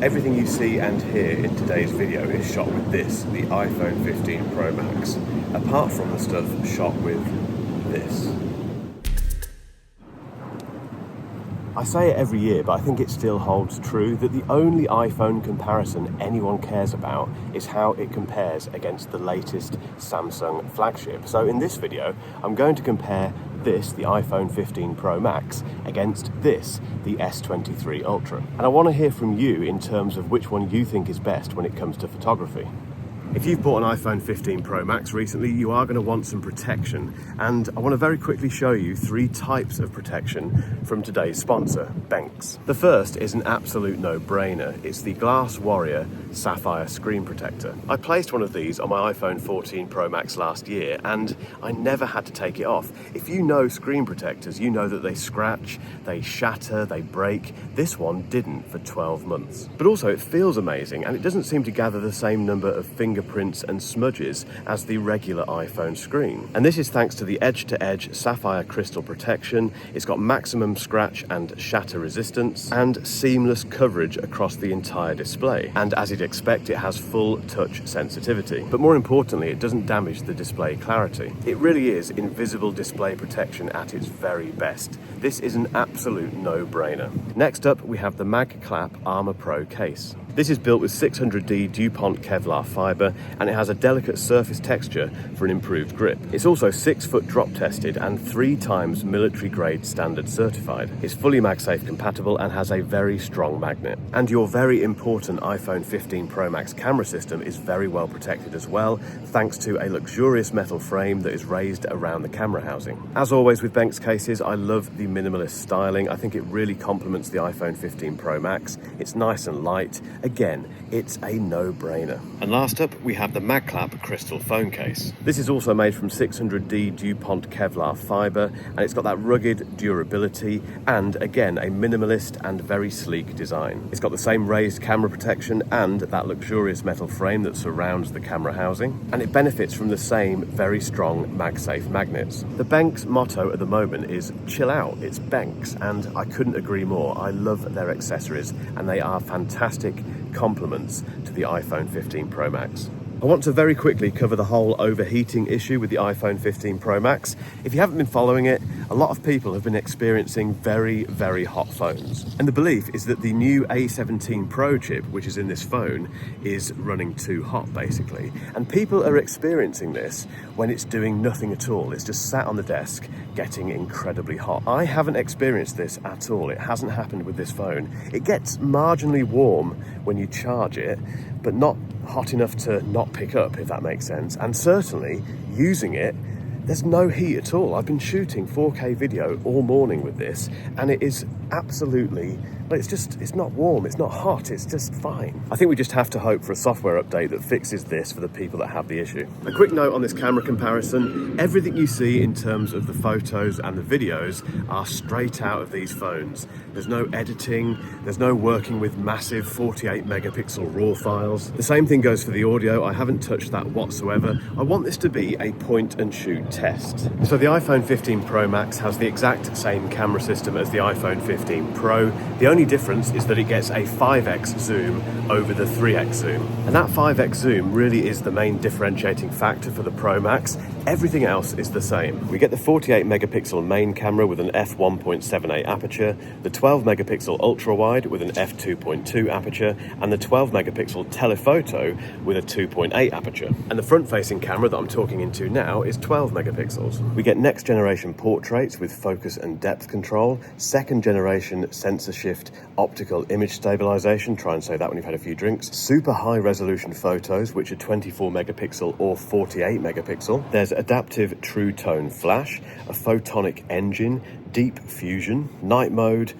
Everything you see and hear in today's video is shot with this, the iPhone 15 Pro Max, apart from the stuff shot with this. I say it every year, but I think it still holds true that the only iPhone comparison anyone cares about is how it compares against the latest Samsung flagship. So in this video, I'm going to compare this, the iPhone 15 Pro Max, against this, the S23 Ultra. And I want to hear from you in terms of which one you think is best when it comes to photography. If you've bought an iPhone 15 Pro Max recently, you are going to want some protection, and I want to very quickly show you three types of protection from today's sponsor, Benks. The first is an absolute no-brainer. It's the Glass Warrior Sapphire Screen Protector. I placed one of these on my iPhone 14 Pro Max last year, and I never had to take it off. If you know screen protectors, you know that they scratch, they shatter, they break. This one didn't for 12 months. But also it feels amazing, and it doesn't seem to gather the same number of fingerprints and smudges as the regular iPhone screen. And this is thanks to the edge-to-edge sapphire crystal protection. It's got maximum scratch and shatter resistance and seamless coverage across the entire display. And as you'd expect, it has full touch sensitivity. But more importantly, it doesn't damage the display clarity. It really is invisible display protection at its very best. This is an absolute no-brainer. Next up, we have the MagClap Armor Pro case. This is built with 600D DuPont Kevlar fibre, and it has a delicate surface texture for an improved grip. It's also 6-foot drop tested and 3 times military grade standard certified. It's fully MagSafe compatible and has a very strong magnet. And your very important iPhone 15 Pro Max camera system is very well protected as well, thanks to a luxurious metal frame that is raised around the camera housing. As always with Benks cases, I love the minimalist styling. I think it really complements the iPhone 15 Pro Max. It's nice and light. Again, it's a no-brainer. And last up, we have the MagClap crystal phone case. This is also made from 600D DuPont Kevlar fibre, and it's got that rugged durability and, again, a minimalist and very sleek design. It's got the same raised camera protection and that luxurious metal frame that surrounds the camera housing, and it benefits from the same very strong MagSafe magnets. The Benks motto at the moment is chill out, it's Benks, and I couldn't agree more. I love their accessories, and they are fantastic complements to the iPhone 15 Pro Max. I want to very quickly cover the whole overheating issue with the iPhone 15 Pro Max. If you haven't been following it, a lot of people have been experiencing very, very hot phones. And the belief is that the new A17 Pro chip, which is in this phone, is running too hot, basically. And people are experiencing this when it's doing nothing at all. It's just sat on the desk, getting incredibly hot. I haven't experienced this at all. It hasn't happened with this phone. It gets marginally warm when you charge it, but not hot enough to not pick up, if that makes sense. And certainly using it, there's no heat at all. I've been shooting 4K video all morning with this, and it is absolutely, but it's not warm, it's not hot, it's just fine. I think we just have to hope for a software update that fixes this for the people that have the issue. A quick note on this camera comparison: everything you see in terms of the photos and the videos are straight out of these phones. There's no editing, there's no working with massive 48 megapixel RAW files. The same thing goes for the audio. I haven't touched that whatsoever. I want this to be a point and shoot test. So the iPhone 15 Pro Max has the exact same camera system as the iPhone 15 Pro. The only difference is that it gets a 5x zoom over the 3x zoom. And that 5x zoom really is the main differentiating factor for the Pro Max. Everything else is the same. We get the 48 megapixel main camera with an f1.78 aperture, the 12 megapixel ultra wide with an f2.2 aperture, and the 12 megapixel telephoto with a 2.8 aperture. And the front facing camera that I'm talking into now is 12 megapixels. We get next generation portraits with focus and depth control, second generation sensor shift optical image stabilization, try and say that when you've had a few drinks, super high resolution photos which are 24 megapixel or 48 megapixel. There's adaptive true tone flash, a photonic engine, deep fusion, night mode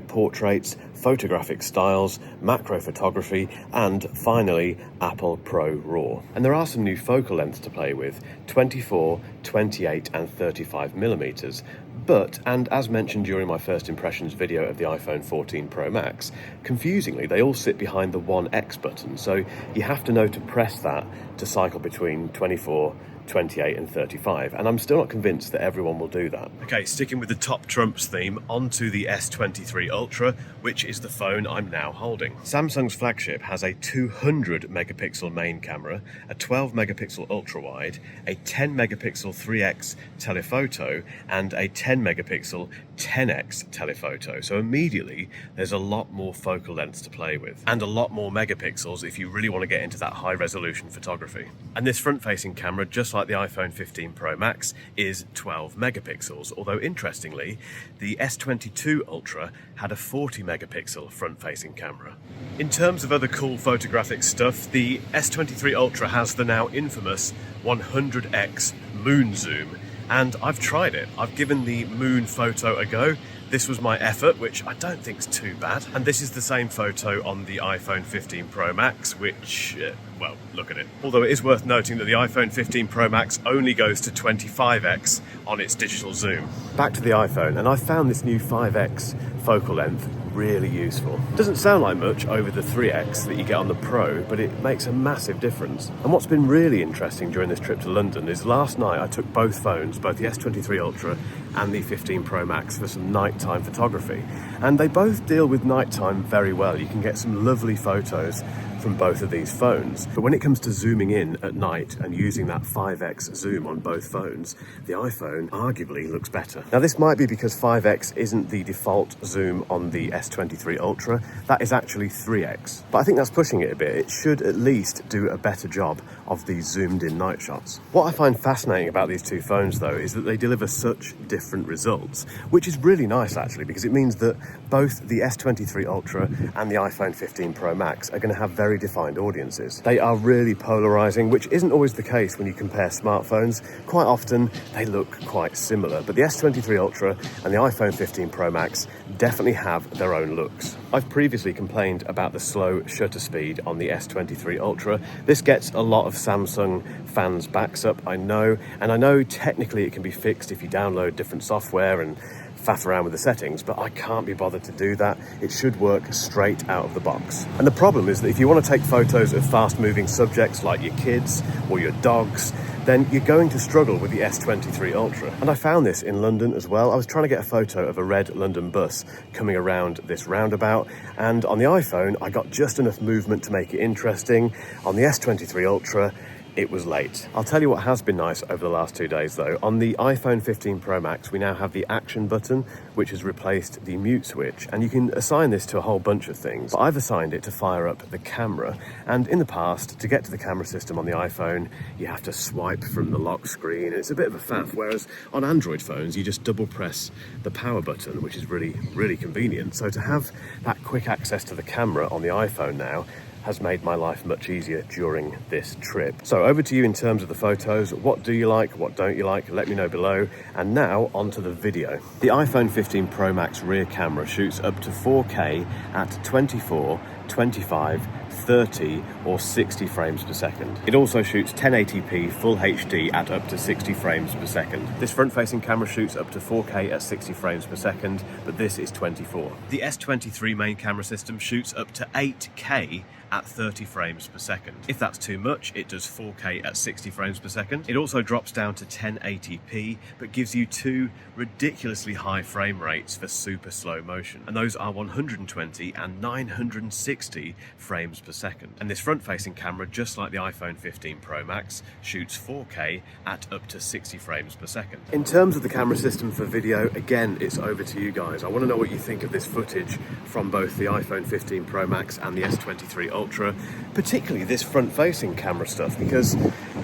portraits, photographic styles, macro photography, and finally Apple Pro RAW. And there are some new focal lengths to play with: 24, 28 and 35 millimeters. But, and as mentioned during my first impressions video of the iPhone 14 Pro Max, confusingly they all sit behind the 1X button, so you have to know to press that to cycle between 24 28 and 35, and I'm still not convinced that everyone will do that. Okay, sticking with the top trumps theme, onto the S23 Ultra, which is the phone I'm now holding. Samsung's flagship has a 200 megapixel main camera, a 12 megapixel ultra wide, a 10 megapixel 3x telephoto, and a 10 megapixel 10x telephoto. So immediately there's a lot more focal lengths to play with, and a lot more megapixels if you really want to get into that high resolution photography. And this front facing camera, just like the iPhone 15 Pro Max, is 12 megapixels, although interestingly the S22 Ultra had a 40 megapixel front facing camera. In terms of other cool photographic stuff, the S23 Ultra has the now infamous 100x moon zoom, and I've tried it. I've given the moon photo a go. This was my effort, which I don't think is too bad. And this is the same photo on the iPhone 15 Pro Max, which, well, look at it. Although it is worth noting that the iPhone 15 Pro Max only goes to 25x on its digital zoom. Back to the iPhone, and I found this new 5x focal length really useful. Doesn't sound like much over the 3x that you get on the Pro, but it makes a massive difference. And what's been really interesting during this trip to London is last night I took both phones, both the S23 Ultra and the 15 Pro Max, for some nighttime photography. And they both deal with nighttime very well. You can get some lovely photos from both of these phones. But when it comes to zooming in at night and using that 5x zoom on both phones, the iPhone arguably looks better. Now this might be because 5x isn't the default zoom on the S23 Ultra, that is actually 3x. But I think that's pushing it a bit. It should at least do a better job of these zoomed in night shots. What I find fascinating about these two phones though is that they deliver such different results, which is really nice actually, because it means that both the S23 Ultra and the iPhone 15 Pro Max are going to have very defined audiences. They are really polarizing, which isn't always the case when you compare smartphones. Quite often they look quite similar, but the S23 Ultra and the iPhone 15 Pro Max definitely have their own looks. I've previously complained about the slow shutter speed on the S23 Ultra. This gets a lot of Samsung fans' backs up, I know, and I know technically it can be fixed if you download different software and faff around with the settings, but I can't be bothered to do that. It should work straight out of the box. And the problem is that if you want to take photos of fast-moving subjects like your kids or your dogs, then you're going to struggle with the S23 Ultra. And I found this in London as well. I was trying to get a photo of a red London bus coming around this roundabout, and on the iPhone I got just enough movement to make it interesting. On the S23 Ultra, it was late. I'll tell you what has been nice over the last 2 days though. On the iPhone 15 Pro Max, we now have the action button, which has replaced the mute switch, and you can assign this to a whole bunch of things. But I've assigned it to fire up the camera, and in the past, to get to the camera system on the iPhone, you have to swipe from the lock screen. It's a bit of a faff, whereas on Android phones, you just double press the power button, which is really, really convenient. So to have that quick access to the camera on the iPhone now has made my life much easier during this trip. So over to you in terms of the photos. What do you like? What don't you like? Let me know below. And now onto the video. The iPhone 15 Pro Max rear camera shoots up to 4K at 24, 25, 30 or 60 frames per second. It also shoots 1080p full HD at up to 60 frames per second. This front-facing camera shoots up to 4K at 60 frames per second, but this is 24. The S23 main camera system shoots up to 8K at 30 frames per second. If that's too much, it does 4K at 60 frames per second. It also drops down to 1080p, but gives you two ridiculously high frame rates for super slow motion. And those are 120 and 960 frames per second. And this front-facing camera, just like the iPhone 15 Pro Max, shoots 4K at up to 60 frames per second. In terms of the camera system for video, again, it's over to you guys. I want to know what you think of this footage from both the iPhone 15 Pro Max and the S23 Ultra, particularly this front-facing camera stuff, because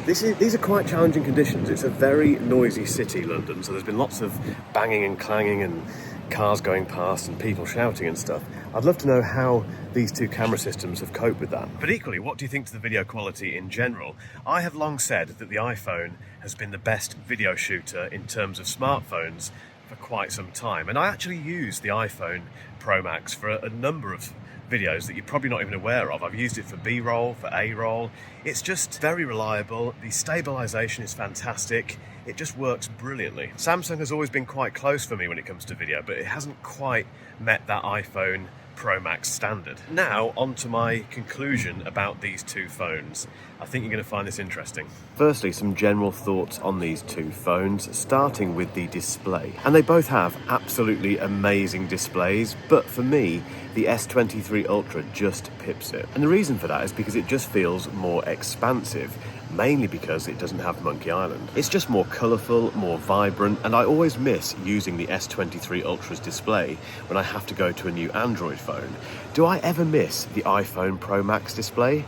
these are quite challenging conditions. It's a very noisy city, London, so there's been lots of banging and clanging and cars going past and people shouting and stuff. I'd love to know how these two camera systems have coped with that. But equally, what do you think to the video quality in general? I have long said that the iPhone has been the best video shooter in terms of smartphones for quite some time, and I actually use the iPhone Pro Max for a number of videos that you're probably not even aware of. I've used it for B-roll, for A-roll. It's just very reliable. The stabilization is fantastic. It just works brilliantly. Samsung has always been quite close for me when it comes to video, but it hasn't quite met that iPhone Pro Max standard. Now, on to my conclusion about these two phones. I think you're going to find this interesting. Firstly, some general thoughts on these two phones, starting with the display. And they both have absolutely amazing displays, but for me, the S23 Ultra just pips it. And the reason for that is because it just feels more expansive, mainly because it doesn't have Monkey Island. It's just more colourful, more vibrant, and I always miss using the S23 Ultra's display when I have to go to a new Android phone. Do I ever miss the iPhone Pro Max display?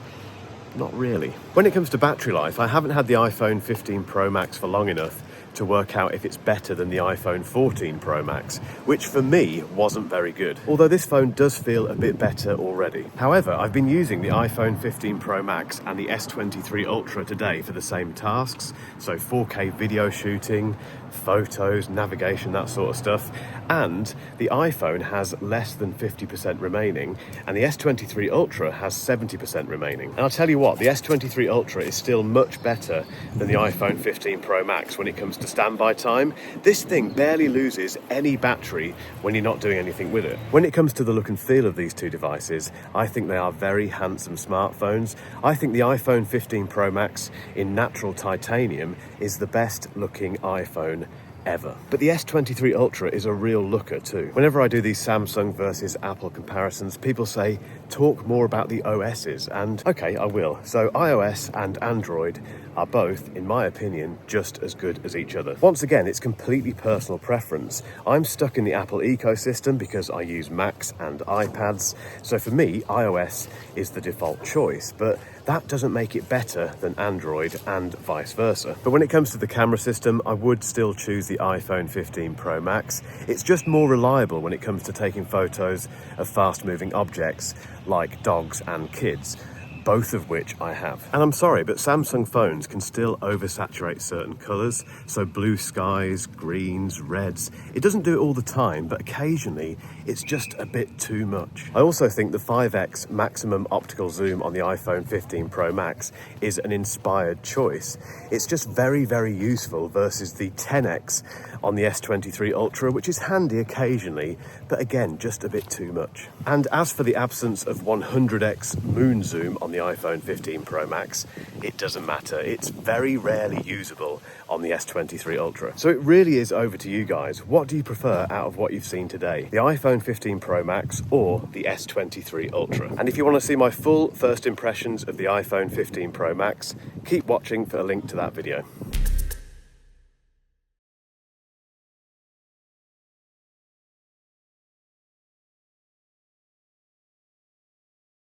Not really. When it comes to battery life, I haven't had the iPhone 15 Pro Max for long enough to work out if it's better than the iPhone 14 Pro Max, which for me wasn't very good. Although this phone does feel a bit better already. However, I've been using the iPhone 15 Pro Max and the S23 Ultra today for the same tasks, so 4K video shooting, photos, navigation, that sort of stuff, and the iPhone has less than 50% remaining, and the S23 Ultra has 70% remaining. And I'll tell you what, the S23 Ultra is still much better than the iPhone 15 Pro Max when it comes to standby time. This thing barely loses any battery when you're not doing anything with it. When it comes to the look and feel of these two devices, I think they are very handsome smartphones. I think the iPhone 15 Pro Max in natural titanium is the best looking iPhone ever. But the S23 Ultra is a real looker too. Whenever I do these Samsung versus Apple comparisons, people say, talk more about the OSs, and okay, I will. So iOS and Android are both, in my opinion, just as good as each other. Once again, it's completely personal preference. I'm stuck in the Apple ecosystem because I use Macs and iPads, so for me, iOS is the default choice, but that doesn't make it better than Android and vice versa. But when it comes to the camera system, I would still choose the iPhone 15 Pro Max. It's just more reliable when it comes to taking photos of fast-moving objects like dogs and kids, both of which I have. And I'm sorry, but Samsung phones can still oversaturate certain colours, so blue skies, greens, reds. It doesn't do it all the time, but occasionally it's just a bit too much. I also think the 5x maximum optical zoom on the iPhone 15 Pro Max is an inspired choice. It's just very, very useful versus the 10x on the S23 Ultra, which is handy occasionally, but again, just a bit too much. And as for the absence of 100x moon zoom on the iPhone 15 Pro Max, it doesn't matter. It's very rarely usable on the S23 Ultra. So it really is over to you guys. What do you prefer out of what you've seen today? The iPhone 15 Pro Max or the S23 Ultra? And if you want to see my full first impressions of the iPhone 15 Pro Max, keep watching for a link to that video.